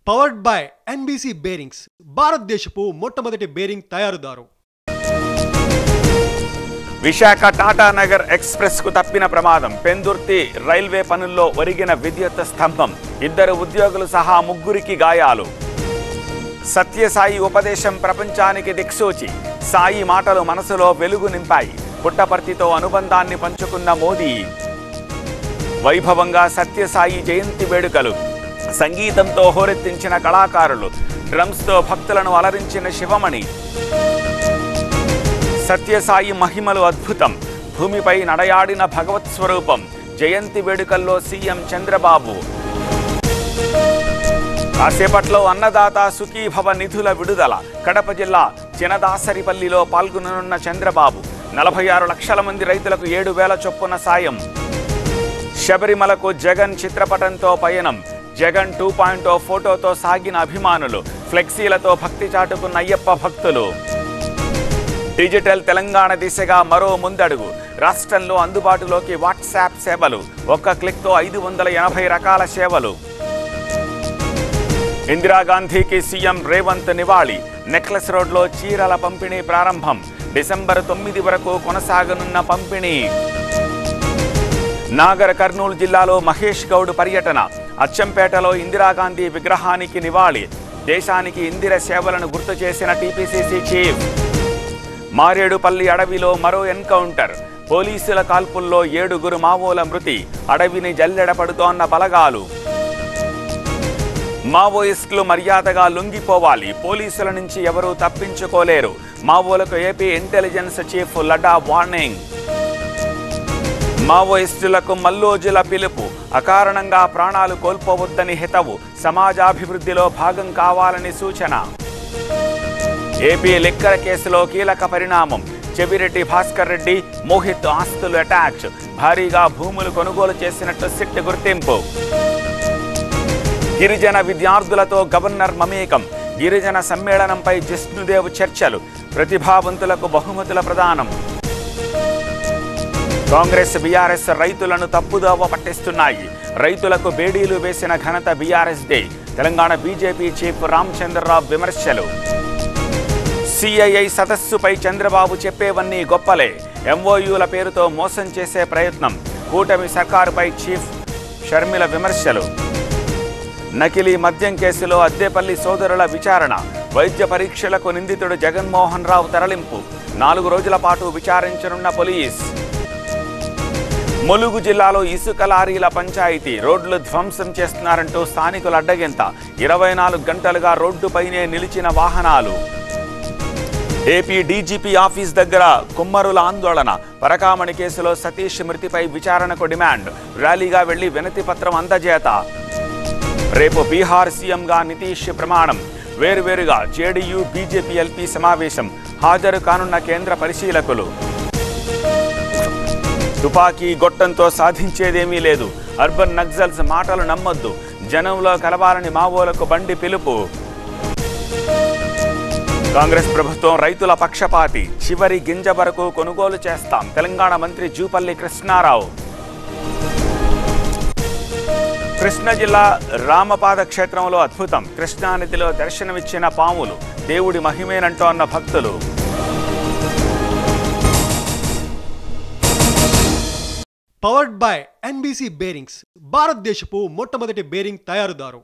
Powered by NBC bearings, భారతదేశపు మొట్టమొదటి bearing తయారుదారు. Visakha Tatanagar express కు తప్పిన ప్రమాదం. పెందుర్తి రైల్వే పనుల్లో ఒరిగిన విద్యుత్ స్తంభం. 2 ఉద్యోగులు సహా 3 గాయాలు. సత్యసాయి ఉపదేశం ప్రపంచానికి దిక్సూచి. సాయి మాటలు మనసులో వెలుగు నింపాయి. పుట్టపర్తితో అనుబంధాన్ని పంచుకున్న మోదీ. వైభవంగా సత్యసాయి జయంతి వేడుకలు. సంగీతంతో హోరెత్తించిన కళాకారులు. డ్రమ్స్తో భక్తులను అలరించిన శివమణి. సత్యసాయి మహిమలు అద్భుతం. భూమిపై నడయాడిన భగవత్ స్వరూపం. జయంతి వేడుకల్లో సీఎం చంద్రబాబు. కాసేపట్లో అన్నదాత సుఖీభవ నిధుల విడుదల. కడప జిల్లా చినదాసరిపల్లిలో పాల్గొననున్న చంద్రబాబు. 46 లక్షల మంది రైతులకు 7,000 చొప్పున సాయం. శబరిమలకు జగన్ చిత్రపటంతో పయనం. జగన్ 2.0 ఫోటోతో సాగిన అభిమానులు. ఫ్లెక్సీలతో భక్తి చాటుకున్న అయ్యప్ప భక్తులు. డిజిటల్ తెలంగాణ దిశగా మరో ముందడుగు. రాష్ట్రంలో అందుబాటులోకి వాట్సాప్ సేవలు. ఒక్క క్లిక్తో 580 రకాల సేవలు. ఇందిరాగాంధీకి సీఎం రేవంత్ నివాళి. నెక్లెస్ రోడ్లో చీరల పంపిణీ ప్రారంభం. డిసెంబర్ 9 వరకు కొనసాగనున్న పంపిణీ. నాగర్ కర్నూలు జిల్లాలో మహేష్ గౌడ్ పర్యటన. అచ్చంపేటలో ఇందిరాగాంధీ విగ్రహానికి నివాళి. దేశానికి ఇందిర సేవలను గుర్తు చేసిన టీపీసీసీ చీఫ్. మారేడుపల్లి అడవిలో మరో ఎన్కౌంటర్. పోలీసుల కాల్పుల్లో 7 మావోల మృతి. అడవిని జల్లెడపడుతోన్న బలగాలు. మావోయిస్టులు మర్యాదగా లొంగిపోవాలి. పోలీసుల నుంచి ఎవరూ తప్పించుకోలేరు. మావోలకు ఏపీ ఇంటెలిజెన్స్ చీఫ్ లడ్డా వార్నింగ్. మావోయిస్టులకు మల్లోజుల పిలుపు. అకారణంగా ప్రాణాలు కోల్పోవద్దని హితవు. సమాజాభివృద్ధిలో భాగం కావాలని సూచన. ఏపీ లిక్కర్ కేసులో కీలక పరిణామం. చెవిరెడ్డి భాస్కర్ రెడ్డి, మోహిత్ ఆస్తులు అటాచ్. భారీగా భూములు కొనుగోలు చేసినట్టు సిట్ గుర్తింపు. గిరిజన విద్యార్థులతో గవర్నర్ మమేకం. గిరిజన సమ్మేళనంపై జిష్ణుదేవ్ చర్చలు. ప్రతిభావంతులకు బహుమతుల ప్రదానం. కాంగ్రెస్ బీఆర్ఎస్ రైతులను తప్పుదోవ పట్టిస్తున్నాయి. రైతులకు బేడీలు వేసిన ఘనత బీఆర్ఎస్ దే. తెలంగాణ బీజేపీ చీఫ్ రామచంద్రరావు విమర్శలు. సిఐఐ సదస్సుపై చంద్రబాబు చెప్పేవన్నీ గొప్పలే. ఎంఓయూల పేరుతో మోసం చేసే ప్రయత్నం. కూటమి సర్కారుపై చీఫ్ షర్మిల విమర్శలు. నకిలీ మద్యం కేసులో అద్దేపల్లి సోదరుల విచారణ. వైద్య పరీక్షలకు నిందితుడు జగన్మోహన్ రావు తరలింపు. 4 రోజుల పాటు విచారించనున్న పోలీస్. ములుగు జిల్లాలో ఇసుక లారీల పంచాయతీ. రోడ్లు ధ్వంసం చేస్తున్నారంటూ స్థానికుల అడ్డగింత. 24 గంటలుగా రోడ్డుపైనే నిలిచిన వాహనాలు. ఏపీ డీజీపీ ఆఫీస్ దగ్గర కుమ్మరుల ఆందోళన. పరకామణి కేసులో సతీష్ మృతిపై విచారణకు డిమాండ్. ర్యాలీగా వెళ్లి వినతి పత్రం అందజేత. రేపు బీహార్ సీఎంగా నితీష్ ప్రమాణం. వేరువేరుగా జేడీయూ బీజేపీ ఎల్పీ సమావేశం. హాజరు కానున్న కేంద్ర పరిశీలకులు. తుపాకీ గొట్టంతో సాధించేదేమీ లేదు. అర్బన్ నక్సల్స్ మాటలు నమ్మొద్దు. జనంలో కలవాలని మావోలకు బండి పిలుపు. కాంగ్రెస్ ప్రభుత్వం రైతుల పక్షపాతి. చివరి గింజ వరకు కొనుగోలు చేస్తాం. తెలంగాణ మంత్రి జూపల్లి కృష్ణారావు. కృష్ణా జిల్లా రామపాద క్షేత్రంలో అద్భుతం. కృష్ణానదిలో దర్శనమిచ్చిన పాములు. దేవుడి మహిమేనంటోన్న భక్తులు. పవర్డ్ బై ఎన్బీసీ బేరింగ్స్, భారతదేశపు మొట్టమొదటి బేరింగ్ తయారుదారు.